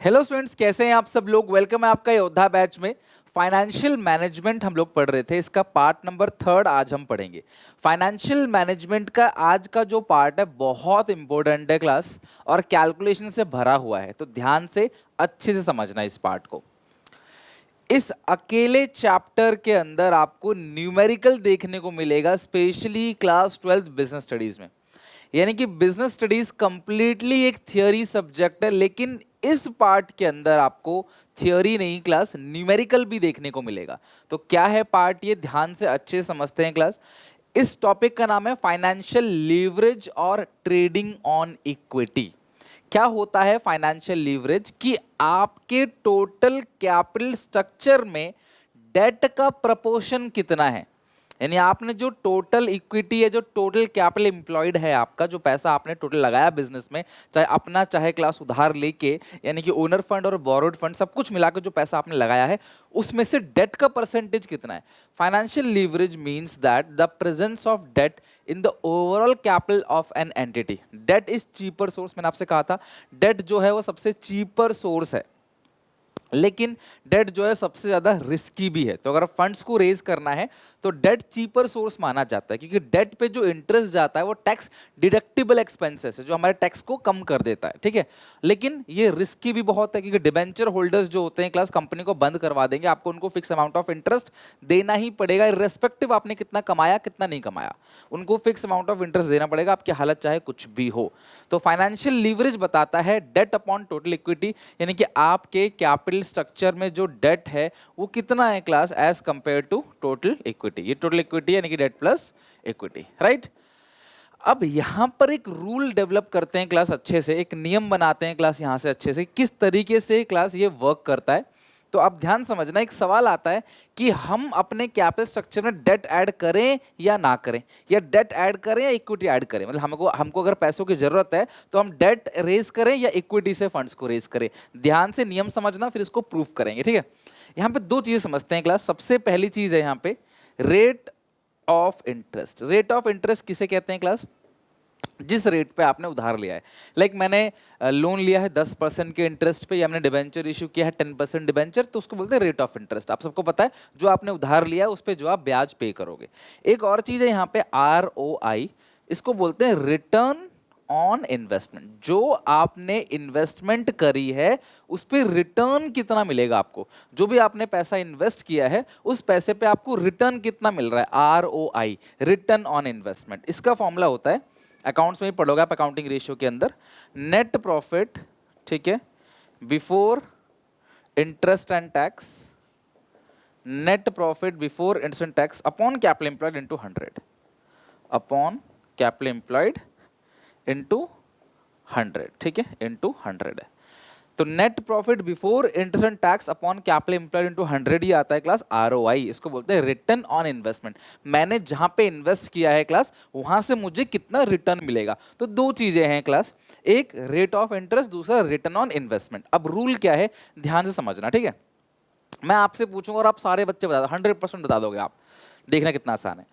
Hello students, कैसे हैं आप सब लोग। वेलकम है आपका योद्धा बैच में। फाइनेंशियल मैनेजमेंट हम लोग पढ़ रहे थे, इसका पार्ट नंबर 3 आज हम पढ़ेंगे। फाइनेंशियल मैनेजमेंट का आज का जो पार्ट है बहुत इंपॉर्टेंट है क्लास, और कैलकुलेशन से भरा हुआ है, तो ध्यान से अच्छे से समझना इस पार्ट को। इस अकेले चैप्टर के अंदर आपको न्यूमेरिकल देखने को मिलेगा, स्पेशली क्लास 12 बिजनेस स्टडीज में। यानी कि बिजनेस स्टडीज कंप्लीटली एक थियोरी सब्जेक्ट है, लेकिन इस पार्ट के अंदर आपको थियोरी नहीं क्लास, न्यूमेरिकल भी देखने को मिलेगा। तो क्या है पार्ट, ये ध्यान से अच्छे समझते हैं क्लास। इस टॉपिक का नाम है फाइनेंशियल लीवरेज और ट्रेडिंग ऑन इक्विटी। क्या होता है फाइनेंशियल लीवरेज, कि आपके टोटल कैपिटल स्ट्रक्चर में डेट का प्रपोर्शन कितना है। यानी आपने जो टोटल इक्विटी है, जो टोटल कैपिटल एम्प्लॉयड है, आपका जो पैसा आपने टोटल लगाया बिजनेस में, चाहे अपना चाहे क्लास उधार लेके, यानी कि ओनर फंड और बोरोड फंड सब कुछ मिलाकर जो पैसा आपने लगाया है, उसमें से डेट का परसेंटेज कितना है। Financial leverage means that the presence of debt in the overall capital of an entity. Debt is cheaper source, मैंने आपसे कहा था डेट जो है वो सबसे चीपर सोर्स है, लेकिन डेट जो है सबसे ज्यादा रिस्की भी है। तो अगर फंड्स को रेज करना है तो डेट चीपर सोर्स माना जाता है, क्योंकि डेट पे जो इंटरेस्ट जाता है वो टैक्स डिडक्टिबल एक्सपेंसेस है, जो हमारे टैक्स को कम कर देता है, ठीक है। लेकिन ये रिस्की भी बहुत है, क्योंकि डिबेंचर होल्डर्स जो होते हैं क्लास, कंपनी को बंद करवा देंगे, आपको उनको फिक्स अमाउंट ऑफ इंटरेस्ट देना ही पड़ेगा, इर्रेस्पेक्टिव आपने कितना कमाया कितना नहीं कमाया, उनको फिक्स अमाउंट ऑफ इंटरेस्ट देना पड़ेगा, आपकी हालत चाहे कुछ भी हो। तो फाइनेंशियल लीवरेज बताता है डेट अपॉन टोटल इक्विटी, यानी कि आपके कैपिटल स्ट्रक्चर में जो डेट है वो कितना है class, as compare to total equity. ये टोटल इक्विटी यानी कि डेट प्लस इक्विटी, राइट। अब यहां पर एक रूल डेवलप करते हैं क्लास, अच्छे से एक नियम बनाते हैं क्लास, यहां से अच्छे से किस तरीके से क्लास ये वर्क करता है। तो आप ध्यान समझना, एक सवाल आता है कि हम अपने कैपिटल स्ट्रक्चर में डेट ऐड करें या ना करें, या डेट ऐड करें या इक्विटी ऐड करें। मतलब हमको हमको अगर पैसों की जरूरत है तो हम डेट रेज करें या इक्विटी से फंड्स को रेज करें। ध्यान से नियम समझना, फिर इसको प्रूफ करेंगे, ठीक है। यहाँ पे दो चीजें समझते हैं क्लास। सबसे पहली चीज है यहाँ पे rate of interest. Rate of interest किसे कहते हैं क्लास, जिस रेट पे आपने उधार लिया है। लाइक मैंने लोन लिया है 10% के इंटरेस्ट पे, या मैंने डिबेंचर इशू किया है 10% डिबेंचर, तो उसको बोलते हैं रेट ऑफ इंटरेस्ट। आप सबको पता है जो आपने उधार लिया है उस पे जो आप ब्याज पे करोगे। एक और चीज है यहाँ पे ROI, इसको बोलते हैं रिटर्न ऑन इन्वेस्टमेंट। जो आपने इन्वेस्टमेंट करी है उस पे रिटर्न कितना मिलेगा आपको, जो भी आपने पैसा इन्वेस्ट किया है उस पैसे पे आपको रिटर्न कितना मिल रहा है, ROI, रिटर्न ऑन इन्वेस्टमेंट। इसका फॉर्मूला होता है, अकाउंट्स में ही पढ़ोगे आप, अकाउंटिंग रेशियो के अंदर, नेट प्रॉफिट, ठीक है, before interest and tax, net profit before interest and tax upon capital employed into 100, upon capital employed into 100, ठीक है, इनटू 100 है। तो net profit before interest and tax upon capital employed into 100 ही आता है class ROI। इसको बोलते हैं return on investment. मैंने जहां पे इन्वेस्ट किया है क्लास, वहां से मुझे कितना रिटर्न मिलेगा। तो दो चीजें हैं क्लास, एक रेट ऑफ इंटरेस्ट, दूसरा रिटर्न ऑन इन्वेस्टमेंट। अब रूल क्या है ध्यान से समझना, ठीक है। मैं आपसे पूछूंगा और आप सारे बच्चे बता दो, 100% बता दोगे आप, देखना कितना आसान है।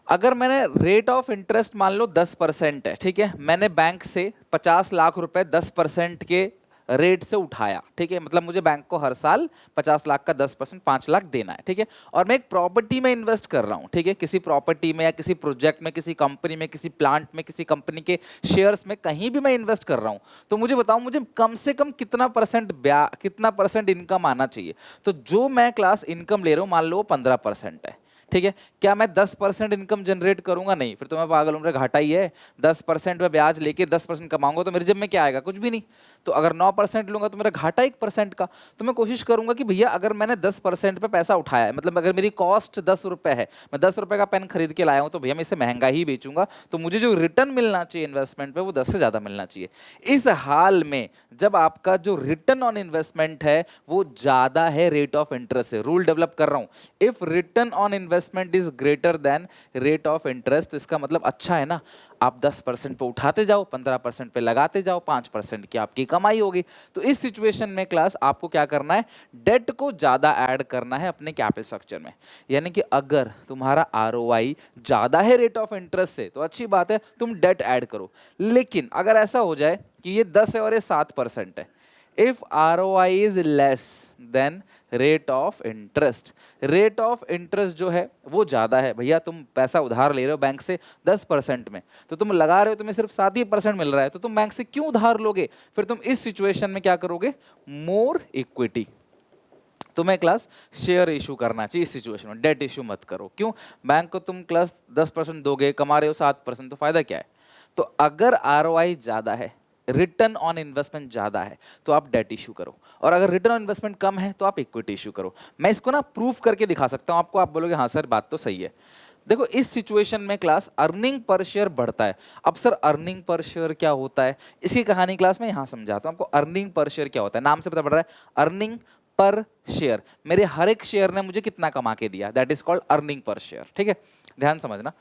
अगर मैंने रेट ऑफ इंटरेस्ट मान लो 10% है, ठीक है, मैंने बैंक से 50 लाख रुपए 10% के रेट से उठाया, ठीक है, मतलब मुझे बैंक को हर साल 50 लाख का 10% 5 लाख देना है, ठीक है। और मैं एक प्रॉपर्टी में इन्वेस्ट कर रहा हूं, ठीक है, किसी प्रॉपर्टी में या किसी प्रोजेक्ट में, किसी कंपनी में, किसी प्लांट में, किसी कंपनी के शेयर्स में, कहीं भी मैं इन्वेस्ट कर रहा हूं। तो मुझे बताओ मुझे कम से कम कितना परसेंट इनकम आना चाहिए। तो जो मैं क्लास इनकम ले रहा हूं मान लो 15% है, ठीक है। क्या मैं 10% इनकम जनरेट करूंगा? नहीं, फिर तो मैं पागल हूं, मेरा घाटा ही है। 10% में ब्याज लेके 10% कमाऊंगा तो मेरे जेब में क्या आएगा, कुछ भी नहीं। तो अगर 9% लूंगा तो मेरा घाटा 1% का। तो मैं कोशिश करूंगा कि भैया अगर मैंने 10% पे पैसा उठाया है, मतलब अगर मेरी कॉस्ट 10 रुपए है, मैं 10 रुपए का पेन खरीद के लाया हूं, तो भैया मैं इसे महंगा ही बेचूंगा, तो मुझे जो रिटर्न मिलना चाहिए इन्वेस्टमेंट पे वो 10 से ज्यादा मिलना चाहिए। इस हाल में जब आपका जो रिटर्न ऑन इन्वेस्टमेंट है वो ज्यादा है रेट ऑफ इंटरेस्ट से, रूल डेवलप कर रहा हूं, if return on investment is greater than rate of interest, तो इसका मतलब अच्छा है ना, आप 10% पे उठाते जाओ, 15% पे लगाते जाओ, 5% की आपकी कमाई होगी। तो इस सिचुएशन में क्लास आपको क्या करना है, डेट को ज्यादा ऐड करना है अपने कैपिटल स्ट्रक्चर में। यानी कि अगर तुम्हारा ROI ज्यादा है रेट ऑफ इंटरेस्ट से तो अच्छी बात है, तुम डेट ऐड करो। लेकिन अगर ऐसा हो जाए कि ये 10 है और ये 7% है, if ROI is less than rate of interest, rate of interest जो है वो ज्यादा है, भैया तुम पैसा उधार ले रहे हो बैंक से 10% में, तो तुम लगा रहे हो तुम्हें सिर्फ 7% मिल रहा है, तो तुम बैंक से क्यों उधार लोगे? फिर तुम इस सिचुएशन में क्या करोगे? मोर इक्विटी, तुम्हें क्लास शेयर इशू करना चाहिए इस सिचुएशन में, डेट इशू मत करो। क्यों? बैंक को तुम क्लास 10% दोगे, कमा रहे हो 7%, तो फायदा क्या है? तो अगर ROI ज्यादा है, रिटर्न ऑन इन्वेस्टमेंट ज्यादा है, तो आप डेट इशू करो, और अगर रिटर्न ऑन इन्वेस्टमेंट कम है तो आप इक्विटी इशू करो। मैं इसको ना प्रूफ करके दिखा सकता हूं आपको, आप बोलोगे हाँ सर बात तो सही है। देखो इस सिचुएशन में क्लास अर्निंग पर शेयर बढ़ता है। अब सर अर्निंग पर शेयर क्या होता है, इसकी कहानी क्लास में यहां समझाता हूं आपको। अर्निंग पर शेयर क्या होता है, नाम से पता पड़ रहा है, अर्निंग पर शेयर, मेरे हर एक शेयर ने मुझे कितना कमा के दिया, that is called earning per share. ठीक है, ध्यान समझना।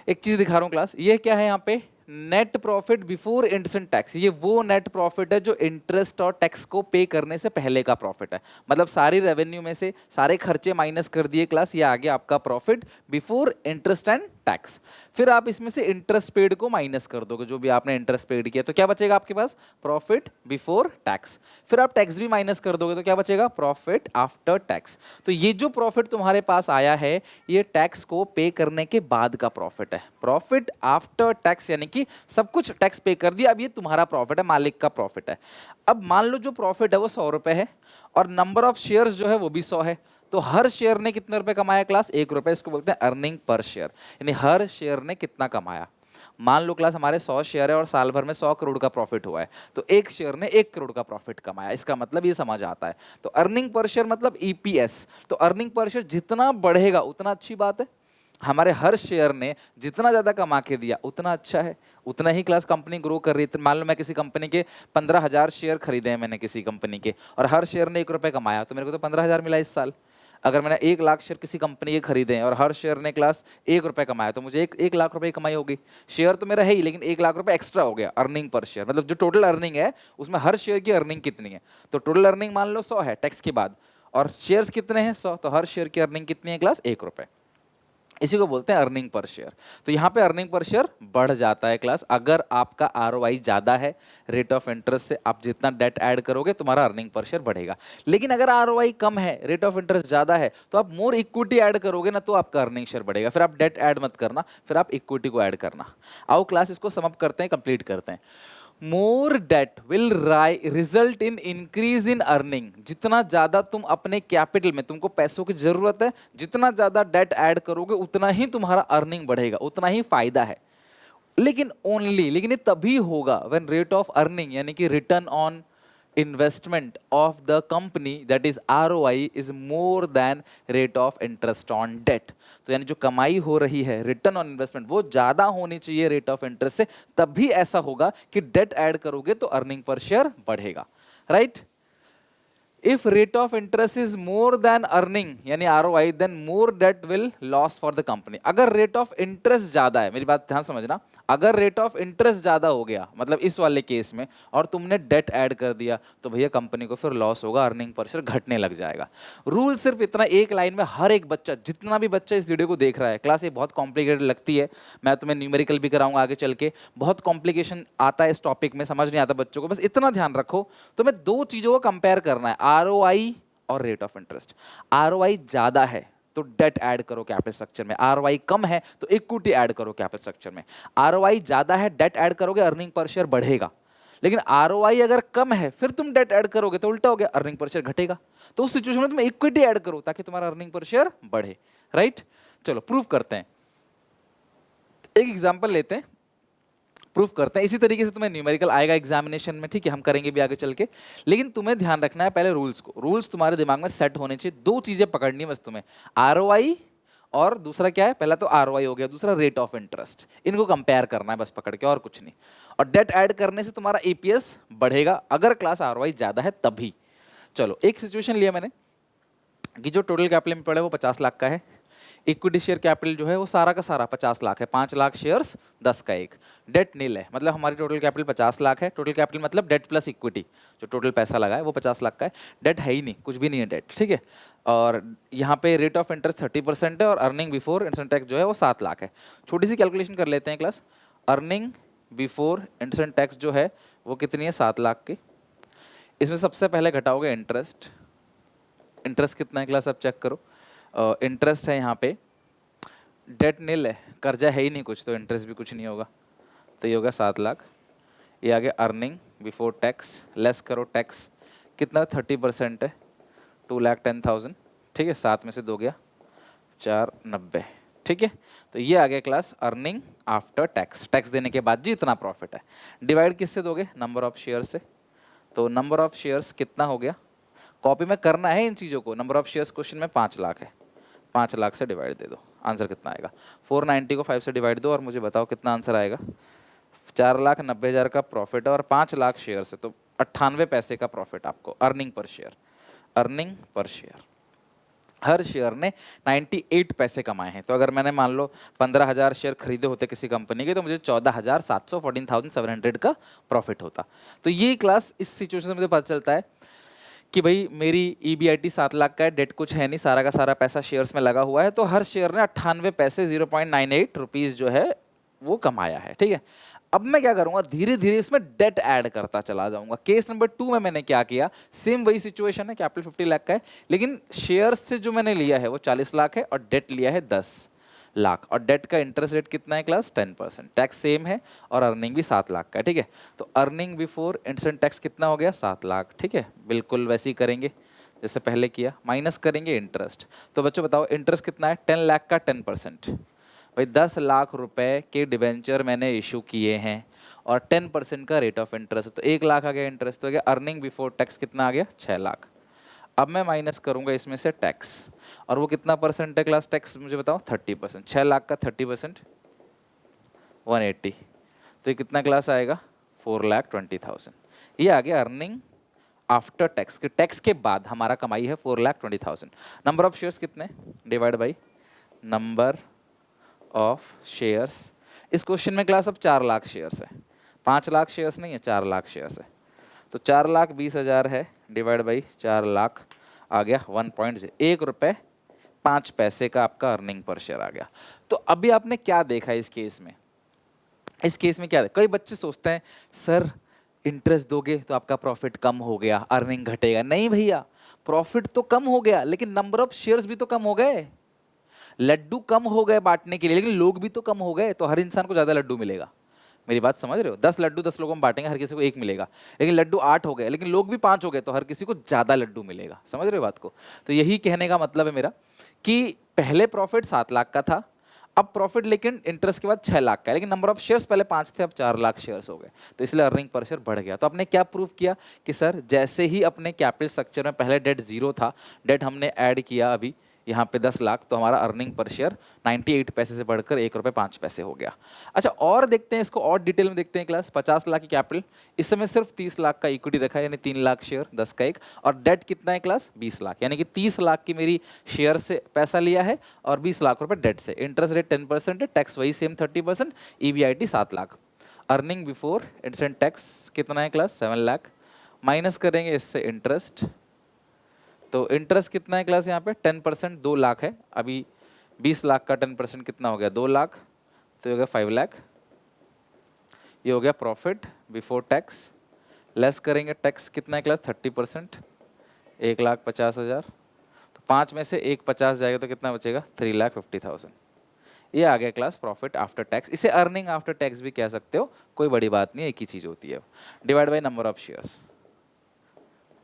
एक चीज दिखा रहा हूं क्लास, ये क्या है यहाँ पे, net profit before interest and tax. ये वो नेट प्रॉफिट है जो इंटरेस्ट और टैक्स को पे करने से पहले का प्रॉफिट है, मतलब सारी रेवेन्यू में से सारे खर्चे माइनस कर दिए क्लास, ये आ गया आपका profit before interest and tax. फिर आप इसमें से इंटरेस्ट पेड को माइनस कर दोगे, जो भी आपने इंटरेस्ट पेड किया, तो क्या बचेगा आपके पास? Profit before tax. फिर आप टैक्स भी माइनस कर दोगे तो क्या बचेगा? Profit after tax. तो ये जो प्रॉफिट तुम्हारे पास आया है, ये टैक्स को पे करने के बाद का प्रॉफिट है, प्रॉफिट आफ्टर टैक्स, यानी कि सब कुछ टैक्स पे कर दिया, अब ये तुम्हारा प्रॉफिट है, मालिक का प्रॉफिट है। अब मान लो जो प्रॉफिट है वो 100 रुपए है, और नंबर ऑफ शेयर्स जो है वो भी 100 है, तो हर शेयर ने कितने रुपए कमाया क्लास? 1 रुपए। इसको बोलते हैं अर्निंग पर शेयर, यानी हर शेयर ने कितना कमाया। मान लो क्लास हमारे 100 शेयर है और साल भर में 100 करोड़ का प्रॉफिट हुआ है, तो एक शेयर ने 1 करोड़ का प्रॉफिट कमाया, इसका मतलब ये समझ आता है। तो अर्निंग पर शेयर मतलब EPS। तो अर्निंग पर शेयर जितना बढ़ेगा उतना अच्छी बात है, हमारे हर शेयर ने जितना ज्यादा कमा के दिया उतना अच्छा है, उतना ही क्लास कंपनी ग्रो कर रही है। मान लो मैं किसी कंपनी के 15,000 शेयर खरीदे हैं मैंने किसी कंपनी के, और हर शेयर ने 1 रुपए कमाया, तो मेरे को तो 15,000 मिला इस साल। अगर मैंने 1 लाख शेयर किसी कंपनी के खरीदे हैं और हर शेयर ने क्लास 1 रुपए कमाया, तो मुझे 1 लाख रुपए की कमाई होगी। शेयर तो मेरा है ही, लेकिन 1 लाख रुपए एक्स्ट्रा हो गया अर्निंग पर शेयर, मतलब जो टोटल अर्निंग है उसमें हर शेयर की अर्निंग कितनी है। तो टोटल अर्निंग मान लो 100 है टैक्स के बाद, और शेयर्स कितने हैं? 100, तो हर शेयर की अर्निंग कितनी है क्लास? 1 रुपए। इसी को बोलते हैं अर्निंग पर शेयर। तो यहाँ पे अर्निंग पर शेयर बढ़ जाता है क्लास, अगर आपका ROI ज्यादा है रेट ऑफ इंटरेस्ट से, आप जितना डेट ऐड करोगे तुम्हारा अर्निंग पर शेयर बढ़ेगा। लेकिन अगर ROI कम है, रेट ऑफ इंटरेस्ट ज्यादा है, तो आप मोर इक्विटी ऐड करोगे ना, तो आपका अर्निंग शेयर बढ़ेगा। फिर आप डेट ऐड मत करना, फिर आप इक्विटी को ऐड करना। आओ क्लास इसको सम अप करते हैं, कंप्लीट करते हैं। More debt will result in increase in earning. जितना ज्यादा तुम अपने कैपिटल में, तुमको पैसों की जरूरत है, जितना ज्यादा डेट ऐड करोगे उतना ही तुम्हारा अर्निंग बढ़ेगा, उतना ही फायदा है। लेकिन ये तभी होगा व्हेन रेट ऑफ अर्निंग, यानी कि return on investment of the company, that is ROI, is more than rate of interest on debt. तो यानी जो कमाई हो रही है रिटर्न ऑन इन्वेस्टमेंट वो ज्यादा होनी चाहिए रेट ऑफ इंटरेस्ट से, तभी ऐसा होगा कि डेट ऐड करोगे तो अर्निंग पर शेयर बढ़ेगा, right? If rate of interest is more than earning यानी ROI, then more debt will loss for the company. अगर रेट ऑफ इंटरेस्ट ज्यादा है, मेरी बात ध्यान समझना, अगर रेट ऑफ इंटरेस्ट ज्यादा हो गया मतलब इस वाले केस में, और तुमने डेट ऐड कर दिया, तो भैया कंपनी को फिर लॉस होगा, अर्निंग पर शेयर घटने लग जाएगा। रूल सिर्फ इतना, एक लाइन में हर एक बच्चा, जितना भी बच्चा इस वीडियो को देख रहा है, क्लास ये बहुत कॉम्प्लिकेटेड लगती है, मैं तुम्हें न्यूमेरिकल भी कराऊंगा आगे चल के, बहुत कॉम्प्लिकेशन आता है इस टॉपिक में, समझ नहीं आता बच्चों को। बस इतना ध्यान रखो, तुम्हें 2 चीजों को कंपेयर करना है, ROI और रेट ऑफ इंटरेस्ट। ROI ज्यादा है तो डेट ऐड करो कैपिटल स्ट्रक्चर में, ROI कम है तो इक्विटी ऐड करो कैपिटल स्ट्रक्चर में। ROI ज्यादा है, डेट ऐड करोगे, अर्निंग पर शेयर बढ़ेगा। लेकिन ROI अगर कम है, फिर तुम डेट ऐड करोगे तो उल्टा हो गया, अर्निंग पर शेयर घटेगा। तो उस सिचुएशन में तुम इक्विटी ऐड करो ताकि तुम्हारा अर्निंग पर शेयर बढ़े, राइट? चलो प्रूफ करते हैं, एक एग्जाम्पल लेते हैं, प्रूफ करते हैं। इसी तरीके से तुम्हें न्यूमेरिकल आएगा एग्जामिनेशन में, ठीक है, हम करेंगे भी आगे चल के। लेकिन तुम्हें ध्यान रखना है पहले रूल्स को, रूल्स तुम्हारे दिमाग में सेट होने चाहिए। 2 चीजें पकड़नी है बस तुम्हें, ROI और दूसरा क्या है, पहला तो ROI हो गया, दूसरा रेट ऑफ इंटरेस्ट, इनको कंपेयर करना है बस पकड़ के, और कुछ नहीं। और डेट ऐड करने से तुम्हारा EPS बढ़ेगा, अगर क्लास ROI ज्यादा है तभी। चलो एक सिचुएशन लिया मैंने कि जो टोटल कैपिटल में पड़े वो 50 लाख का है, इक्विटी शेयर कैपिटल जो है वो सारा का सारा 50 लाख है, 5 लाख शेयर्स 10 का 1, डेट नील है, मतलब हमारी टोटल कैपिटल 50 लाख है। टोटल कैपिटल मतलब डेट प्लस इक्विटी, जो टोटल पैसा लगा है वो 50 लाख का है, डेट है ही नहीं, कुछ भी नहीं है डेट, ठीक है। और यहाँ पे रेट ऑफ इंटरेस्ट 30% है, और अर्निंग बिफोर इंटरेस्ट टैक्स जो है वो 7 लाख है। छोटी सी कैलकुलेशन कर लेते हैं class, earning before interest tax जो है वो कितनी है, 7 लाख की, इसमें सबसे पहले घटाओगे इंटरेस्ट। इंटरेस्ट कितना है क्लास, आप चेक करो। इंटरेस्ट है यहाँ पे, डेट नील है, कर्जा है ही नहीं कुछ, तो इंटरेस्ट भी कुछ नहीं होगा, तो ये होगा 7 लाख। ये आगे अर्निंग बिफोर टैक्स, लेस करो टैक्स, कितना 30% है, 2,10,000, ठीक है। 7 में से 2 गया 490, ठीक है। तो ये आ गया class earning after tax, tax देने के बाद जितना प्रॉफिट है। डिवाइड किससे दोगे, नंबर ऑफ शेयर से। तो नंबर ऑफ शेयर्स कितना हो गया, कॉपी में करना है इन चीज़ों को। नंबर ऑफ शेयर्स क्वेश्चन में 5 लाख है, 5 लाख से डिवाइड दे दो, आंसर कितना आएगा। 490 को 5 से डिवाइड दो और मुझे बताओ कितना आंसर आएगा। 4,90,000 का प्रॉफिट है और 5 लाख शेयर है, तो 98 पैसे का प्रॉफिट आपको earning per share. Earning per share, हर शेयर ने 98 पैसे कमाए हैं। तो अगर मैंने मान लो 15,000 शेयर खरीदे होते किसी कंपनी के, तो मुझे 14,700 14,700 का प्रॉफिट होता। तो ये क्लास इस सिचुएशन से मुझे पता चलता है कि भाई मेरी EBIT 7 लाख का है, डेट कुछ है नहीं, सारा का सारा पैसा शेयर्स में लगा हुआ है, तो हर शेयर ने 98 पैसे 0.98 रुपीज़ जो है वो कमाया है, ठीक है। अब मैं क्या करूंगा, धीरे धीरे इसमें डेट ऐड करता चला जाऊंगा। केस नंबर 2 में मैंने क्या किया, सेम वही सिचुएशन है, कैपिटल 50 लाख का है, लेकिन शेयर से जो मैंने लिया है वो 40 लाख है और डेट लिया है 10 लाख, और डेट का इंटरेस्ट रेट कितना है क्लास 10%, टैक्स सेम है और अर्निंग भी 7 लाख का है, ठीक है। तो अर्निंग बिफोर इंटरेस्ट टैक्स कितना हो गया 7 लाख, ठीक है। बिल्कुल वैसे ही करेंगे जैसे पहले किया, माइनस करेंगे इंटरेस्ट। तो बच्चों बताओ इंटरेस्ट कितना है, 10 लाख का 10%, भाई 10 लाख रुपए के डिबेंचर मैंने इशू किए हैं और 10% का रेट ऑफ इंटरेस्ट, तो 1 लाख आ गया इंटरेस्ट, तो हो गया अर्निंग बिफोर टैक्स कितना आ गया 6 लाख। अब मैं माइनस करूंगा इसमें से टैक्स, और वो कितना परसेंट है क्लास टैक्स मुझे बताओ 30%, 6 लाख का 30% 180, तो ये कितना क्लास आएगा 4,20,000। ये आ गया अर्निंग आफ्टर टैक्स, के टैक्स के बाद हमारा कमाई है 4,20,000। नंबर ऑफ शेयर्स कितने, divide by number of shares. इस क्वेश्चन में क्लास अब 4 लाख शेयर्स है, 5 लाख शेयर्स नहीं है, 4 लाख शेयर्स है, तो 4,20,000 है डिवाइड बाई 4 लाख, आ गया 1 रुपये 5 पैसे का आपका अर्निंग पर शेयर आ गया। तो अभी आपने क्या देखा इस केस में, इस केस में क्या, कई बच्चे सोचते हैं सर इंटरेस्ट दोगे तो आपका प्रॉफिट कम हो गया, अर्निंग घटेगा। नहीं भैया, प्रॉफिट तो कम हो गया लेकिन नंबर ऑफ शेयर्स भी तो कम हो गए, लड्डू कम हो गए बांटने के लिए, लेकिन लोग भी तो कम हो गए, तो हर इंसान को ज्यादा लड्डू मिलेगा। मेरी बात समझ रहे हो, 10 लड्डू 10 लोगों में बांटेंगे, हर किसी को 1 मिलेगा, लेकिन लड्डू 8 हो गए, लेकिन लोग भी 5 हो गए, तो हर किसी को ज्यादा लड्डू मिलेगा। समझ रहे हो बात को। तो यही कहने का मतलब है मेरा कि पहले प्रॉफिट 7 लाख का था, अब प्रॉफिट लेकिन इंटरेस्ट के बाद 6 लाख का है, लेकिन नंबर ऑफ शेयर्स पहले 5 थे, अब 4 लाख शेयर्स हो गए, तो इसलिए अर्निंग पर शेयर बढ़ गया। तो आपने क्या प्रूफ किया कि सर जैसे ही अपने कैपिटल स्ट्रक्चर में पहले डेट 0 था, डेट हमने ऐड किया अभी यहाँ पे 10 लाख, तो हमारा अर्निंग पर शेयर 98 पैसे से बढ़कर 1 रुपये 5 पैसे हो गया। अच्छा और देखते हैं इसको, और डिटेल में देखते हैं क्लास। 50 लाख की कैपिटल, इस समय सिर्फ 30 लाख का इक्विटी रखा है, यानी 3 लाख शेयर 10 का 1, और डेट कितना है क्लास 20 लाख, यानी कि 30 लाख की मेरी शेयर से पैसा लिया है और 20 लाख रुपए डेट से। इंटरेस्ट रेट 10% है, टैक्स वही same 30%, EBIT 7 lakh. Earning before interest tax कितना है क्लास 7 लाख, माइनस करेंगे इससे इंटरेस्ट, तो इंटरेस्ट कितना है क्लास यहाँ पे 10%, 2 लाख है, अभी 20 लाख का 10% कितना हो गया 2 लाख, तो हो गया 5 लाख। ये हो गया प्रॉफिट बिफोर टैक्स, लेस करेंगे टैक्स कितना है क्लास 30%, 1,50,000, तो 5 में से 1,50 जाएगा तो कितना बचेगा 3,50,000। ये आ गया क्लास प्रॉफिट आफ्टर टैक्स। इसे अर्निंग आफ्टर टैक्स भी कह सकते हो, कोई बड़ी बात नहीं है, एक ही चीज़ होती है। Divide by number of shares,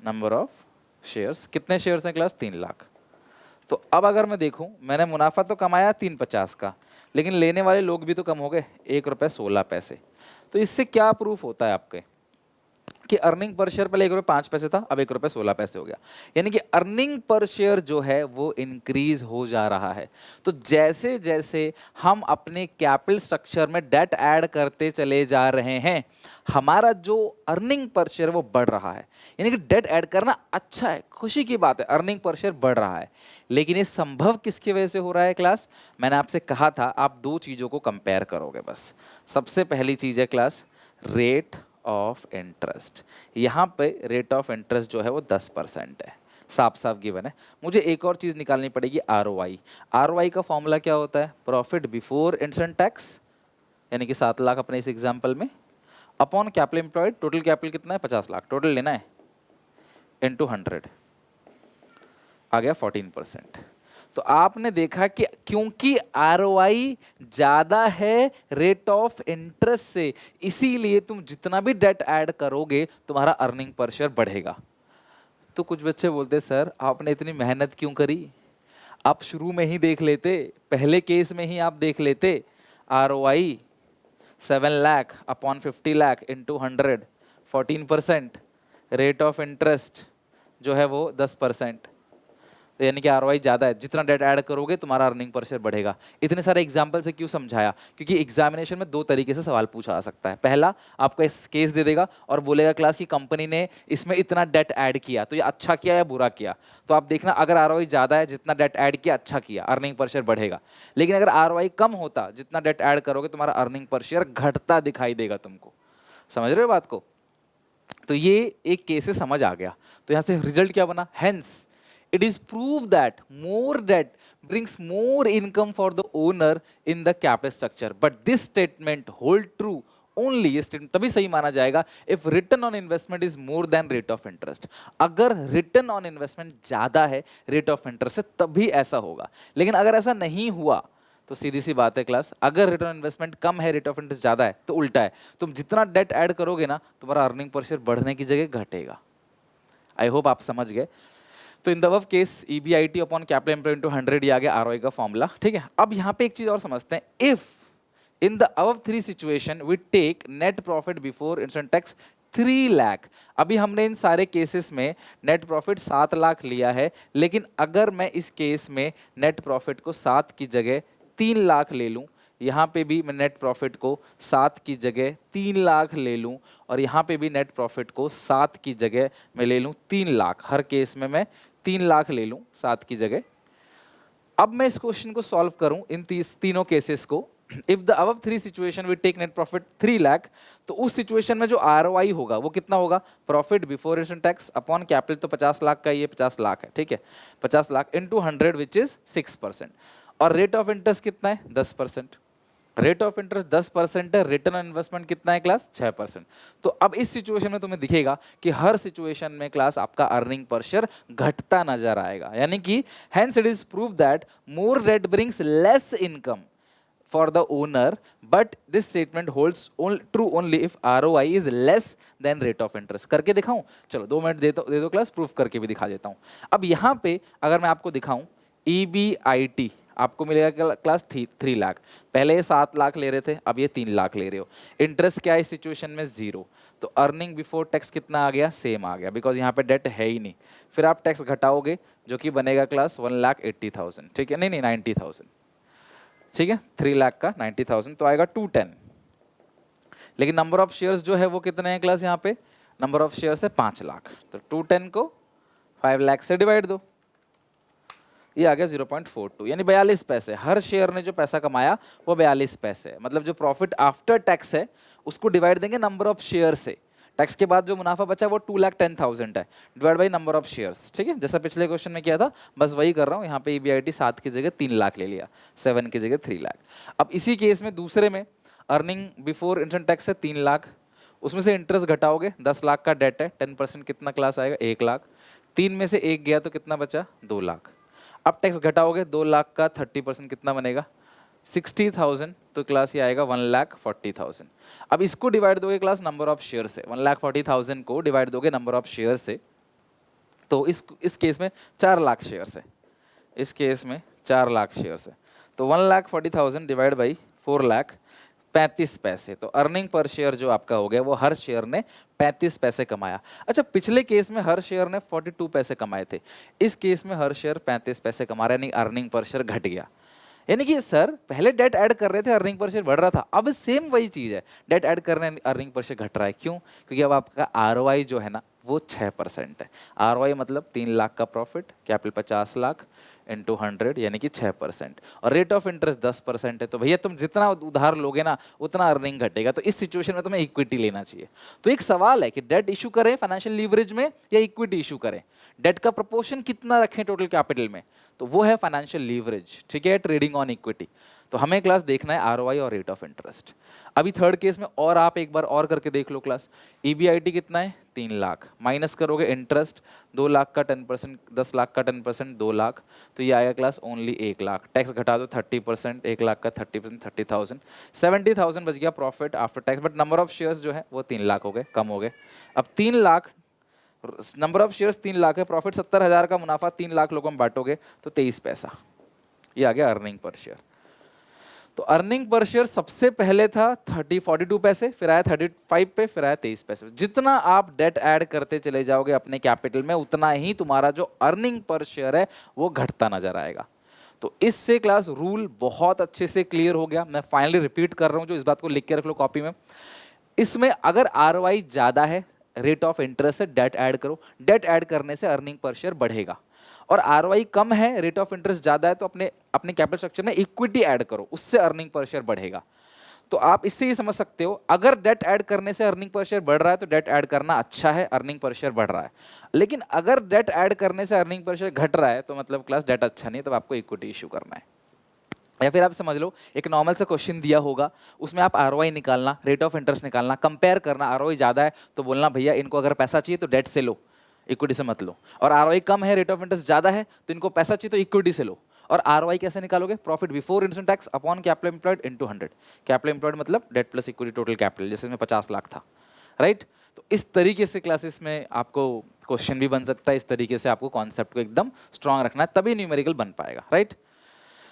number of shares, कितने शेयर्स हैं क्लास 3 लाख। तो अब अगर मैं देखूं, मैंने मुनाफा तो कमाया 350 का, लेकिन लेने वाले लोग भी तो कम हो गए, 1 रुपये 16 पैसे। तो इससे क्या प्रूफ होता है आपके कि अर्निंग पर शेयर पहले 1 रुपये 5 पैसे था, अब 1 रुपये 16 पैसे हो गया, यानी कि अर्निंग पर शेयर जो है वो इंक्रीज हो जा रहा है। तो जैसे जैसे हम अपने कैपिटल स्ट्रक्चर में डेट ऐड करते चले जा रहे हैं, हमारा जो अर्निंग पर शेयर वो बढ़ रहा है। यानी कि डेट ऐड करना अच्छा है, खुशी की बात है, अर्निंग पर शेयर बढ़ रहा है। लेकिन ये संभव किसकी वजह से हो रहा है क्लास, मैंने आपसे कहा था आप 2 चीज़ों को कंपेयर करोगे बस। सबसे पहली चीज़ है क्लास रेट ऑफ इंटरेस्ट, यहाँ पे रेट ऑफ इंटरेस्ट जो है वो 10% है, साफ साफ गिवन है। मुझे एक और चीज़ निकालनी पड़ेगी ROI। ROI का फॉर्मूला क्या होता है, प्रॉफिट बिफोर इंटरेस्ट टैक्स, यानी कि 7 लाख अपने इस एग्जाम्पल में, upon capital employed, total capital कितना है 50 लाख, टोटल लेना है इंटू 100 आ गया 14%। तो आपने देखा कि क्योंकि आरओआई ज्यादा है रेट ऑफ इंटरेस्ट से, इसीलिए तुम जितना भी डेट ऐड करोगे तुम्हारा अर्निंग पर शेयर बढ़ेगा। तो कुछ बच्चे बोलते सर आपने इतनी मेहनत क्यों करी, आप शुरू में ही देख लेते, पहले केस में ही आप देख लेते। ROI 7 lakh upon 50 lakh into 100 14%, rate of interest जो है वो 10%। तो यानी कि आरओआई ज़्यादा है, जितना डेट ऐड करोगे तुम्हारा अर्निंग पर शेयर बढ़ेगा। इतने सारे एग्जाम्पल से क्यों समझाया, क्योंकि एग्जामिनेशन में दो तरीके से सवाल पूछा जा सकता है। पहला आपका इस केस दे देगा और बोलेगा क्लास की कंपनी ने इसमें इतना डेट ऐड किया तो ये अच्छा किया या बुरा किया। तो आप देखना अगर आरओआई ज़्यादा है, जितना डेट ऐड किया अच्छा किया, अर्निंग पर शेयर बढ़ेगा। लेकिन अगर आरओआई कम होता, जितना डेट ऐड करोगे तुम्हारा अर्निंग पर शेयर घटता दिखाई देगा तुमको। समझ रहे हो बात को? तो ये एक केस से समझ आ गया। तो यहाँ से रिजल्ट क्या बना, hence it is proved that more debt brings more income for the owner in the capital structure, but this statement hold true only, ये statement तभी सही माना जाएगा if return on investment is more than rate of interest। अगर return on investment ज्यादा है rate of interest से तभी ऐसा होगा। लेकिन अगर ऐसा नहीं हुआ तो सीधी सी बात है क्लास, अगर रिटर्न ऑन इन्वेस्टमेंट कम है रेट ऑफ इंटरेस्ट ज्यादा है तो उल्टा है, तुम जितना डेट ऐड करोगे ना तुम्हारा अर्निंग पर शेयर बढ़ने की जगह घटेगा। आई होप आप समझ गए। तो इन the above case EBIT upon capital employed into 100 ये आ गया आरओआई का फॉर्मूला। ठीक है, अब यहाँ पे एक चीज और समझते हैं। If in the above 3 situation we take net profit before interest tax 3 lakh. अभी हमने इन सारे केसेस में नेट प्रॉफिट 7 लाख लिया है, लेकिन अगर मैं इस केस में नेट प्रॉफिट को 7 की जगह 3 लाख ले लूं, यहाँ पे भी मैं नेट प्रॉफिट को 7 की जगह 3 लाख ले लूं, और यहाँ पे भी नेट प्रॉफिट को 7 की जगह मैं ले लूं 3 लाख, हर केस में मैं 3 लाख ले लूं 7 की जगह। अब मैं इस क्वेश्चन को सॉल्व करूं इन तीनों केसेस को। If the above 3 situation we take net profit 3 lakh, तो उस सिचुएशन में जो आरओआई होगा वो कितना होगा, profit before interest tax upon capital, तो 50 लाख का ये 50 लाख है, ठीक है, 50 लाख इंटू 100 विच इज 6%, और रेट ऑफ इंटरेस्ट कितना है 10%। रेट ऑफ इंटरेस्ट 10% है, रिटर्न ऑन इन्वेस्टमेंट कितना है क्लास 6%। तो अब इस सिचुएशन में तुम्हें दिखेगा कि हर सिचुएशन में क्लास आपका अर्निंग पर शेयर घटता नजर आएगा, यानी कि hence it is prove that more debt brings less income for the owner, but this statement holds true only if ROI is less than rate of interest. करके दिखाऊं, चलो 2 minute दे दो class, proof करके भी दिखा देता हूं। अब यहां पे अगर मैं आपको दिखाऊं EBIT आपको मिलेगा क्लास 3 लाख, पहले ये 7 लाख ले रहे थे, अब ये 3 लाख ले रहे हो। इंटरेस्ट क्या है इस सिचुएशन में 0, तो अर्निंग बिफोर टैक्स कितना आ गया, सेम आ गया, बिकॉज यहाँ पे डेट है ही नहीं। फिर आप टैक्स घटाओगे जो कि बनेगा क्लास 1,80,000, ठीक है, नहीं 90,000, ठीक है, 3 लाख का 90,000 तो आएगा 210। लेकिन नंबर ऑफ शेयर्स जो है वो कितने हैं क्लास, यहाँ पे नंबर ऑफ शेयर्स है 5 लाख, तो 210 को 5 लाख से डिवाइड दो, ये आ गया 0.42, यानी 42 पैसे। हर शेयर ने जो पैसा कमाया वो 42 पैसे है। मतलब जो प्रॉफिट आफ्टर टैक्स है उसको डिवाइड देंगे नंबर ऑफ शेयर से, टैक्स के बाद जो मुनाफा बचा वो 2,10,000 है, divide by number of shares, ठीक है, जैसा पिछले क्वेश्चन में किया था, बस वही कर रहा हूँ। यहाँ पे EBIT 7 की जगह 3 लाख ले लिया, 7 की जगह 3 लाख। अब इसी केस में दूसरे में अर्निंग बिफोर इंटरेस्ट टैक्स है 3 लाख, उसमें से इंटरेस्ट घटाओगे, 10 लाख का डेट है, 10% कितना क्लास आएगा 1 लाख, 3 में से 1 गया तो कितना बचा 2 लाख। अब टैक्स घटाओगे 2 लाख का 30% कितना बनेगा 60,000, तो क्लास ये आएगा 1,40,000। अब इसको डिवाइड दोगे क्लास नंबर ऑफ शेयर से, 1,40,000 को डिवाइड दोगे नंबर ऑफ शेयर से, तो इस केस में 4 लाख शेयर है, इस केस में 4 लाख शेयर है, तो 1,40,000 डिवाइड बाई 4 लाख 35 पैसे। तो अर्निंग पर शेयर जो आपका हो गया वो हर शेयर ने 35 पैसे कमाया। अच्छा, पिछले केस में हर शेयर ने 42 पैसे कमाए थे, इस केस में हर शेयर 35 पैसे कमा रहा है, यानी अर्निंग पर शेयर घट गया। यानी कि सर पहले डेट ऐड कर रहे थे अर्निंग पर शेयर बढ़ रहा था, अब सेम वही चीज है, डेट ऐड कर रहे हैं अर्निंग पर शेयर घट रहा है। क्यों? क्योंकि अब आपका आरओआई जो है ना वो 6% है। आरओआई मतलब 3 लाख का प्रॉफिट, कैपिटल 50 लाख इंटू 100 यानी कि 6%, और रेट ऑफ इंटरेस्ट 10% है। तो भैया तुम जितना उधार लोगे ना उतना अर्निंग घटेगा, तो इस सिचुएशन में तुम्हें इक्विटी लेना चाहिए। तो एक सवाल है कि डेट इशू करें फाइनेंशियल लीवरेज में या इक्विटी इशू करें, डेट का प्रोपोर्शन कितना रखें टोटल कैपिटल में, तो वो है फाइनेंशियल लीवरेज, ठीक है, ट्रेडिंग ऑन इक्विटी। तो हमें क्लास देखना है आरओआई और रेट ऑफ इंटरेस्ट। अभी थर्ड केस में और आप एक बार और करके देख लो क्लास। ईबीआईटी कितना है 3 लाख, माइनस करोगे इंटरेस्ट 2 लाख का 10%, 10 लाख का 10% 2 लाख, तो ये आएगा क्लास ओनली 1 लाख। टैक्स घटा दो 30%, 1 लाख का 30%, 30,000, 70,000 बच गया profit after tax. But number of shares जो है वो 3 लाख हो गए, कम हो गए। अब 3 lakh, number of shares 3 lakh है, प्रॉफिट 70,000 का, मुनाफा 3 लाख लोगों में बांटोगे तो 23 पैसा, ये आ गया अर्निंग पर शेयर। तो अर्निंग पर शेयर सबसे पहले था 42 पैसे, फिर आया 35 पे, फिर आया 23 पैसे। जितना आप डेट ऐड करते चले जाओगे अपने कैपिटल में, उतना ही तुम्हारा जो अर्निंग पर शेयर है वो घटता नजर आएगा। तो इससे क्लास रूल बहुत अच्छे से क्लियर हो गया। मैं फाइनली रिपीट कर रहा हूं, जो इस बात को लिख के रख लो कॉपी में। इसमें अगर आरओआई ज्यादा है, रेट ऑफ इंटरेस्ट से डेट ऐड करो, डेट ऐड करने से अर्निंग पर शेयर बढ़ेगा। और आरओआई कम है, रेट ऑफ इंटरेस्ट ज्यादा है, तो अपने अपने कैपिटल स्ट्रक्चर में इक्विटी ऐड करो, उससे अर्निंग पर शेयर बढ़ेगा। तो आप इससे ही समझ सकते हो, अगर डेट ऐड करने से अर्निंग पर शेयर बढ़ रहा है तो डेट ऐड करना अच्छा है, अर्निंग पर शेयर बढ़ रहा है। लेकिन अगर डेट ऐड करने से अर्निंग पर शेयर घट रहा है तो मतलब क्लास डेट अच्छा नहीं है, तब आपको इक्विटी इशू करना है। या फिर आप समझ लो एक नॉर्मल सा क्वेश्चन दिया होगा, उसमें आप आरओआई निकालना, रेट ऑफ इंटरेस्ट निकालना, कंपेयर करना। आरओआई ज्यादा है तो बोलना भैया इनको अगर पैसा चाहिए तो डेट से लो, इक्विटी से मत लो। और आरओआई कम है, रेट ऑफ इंटरेस्ट ज्यादा है, तो इनको पैसा चाहिए तो इक्विटी से लो। और आरओआई कैसे निकालोगे? Profit before interest tax upon capital employed into 100। Capital employed मतलब debt plus equity total capital, जैसे इसमें 50 लाख था, राइट। तो इस तरीके से क्लासेस में आपको क्वेश्चन भी बन सकता है, इस तरीके से आपको कॉन्सेप्ट को एकदम स्ट्रांग रखना है, तभी न्यूमेरिकल बन पाएगा, राइट।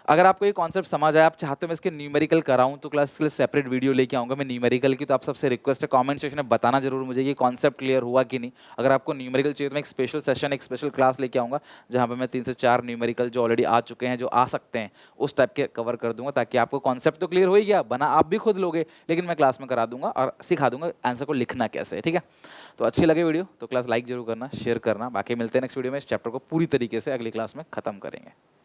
अगर आपको ये कॉन्सेप्ट समझ आया, आप चाहते हो मैं इसके न्यूमेरिकल कराऊं, तो क्लास के लिए सेपरेट वीडियो लेके आऊंगा मैं न्यूमेरिकल की। तो आप सबसे रिक्वेस्ट है कमेंट सेक्शन में बताना जरूर मुझे कि कॉन्सेप्ट क्लियर हुआ कि नहीं। अगर आपको न्यूमेरिकल चाहिए तो मैं एक स्पेशल सेशन, एक स्पेशल क्लास लेके आऊंगा, जहां पे मैं 3 से 4 न्यूमेरिकल जो ऑलरेडी आ चुके हैं, जो आ सकते हैं, उस टाइप के कवर कर दूंगा, ताकि आपको कॉन्सेप्ट तो क्लियर हो ही गया, बना आप भी खुद लोगे, लेकिन मैं क्लास में करा दूंगा और सिखा दूंगा आंसर को लिखना कैसे है, ठीक है। तो अच्छी लगे वीडियो तो क्लास लाइक जरूर करना, शेयर करना। बाकी मिलते हैं नेक्स्ट वीडियो में, इस चैप्टर को पूरी तरीके से अगली क्लास में खत्म करेंगे।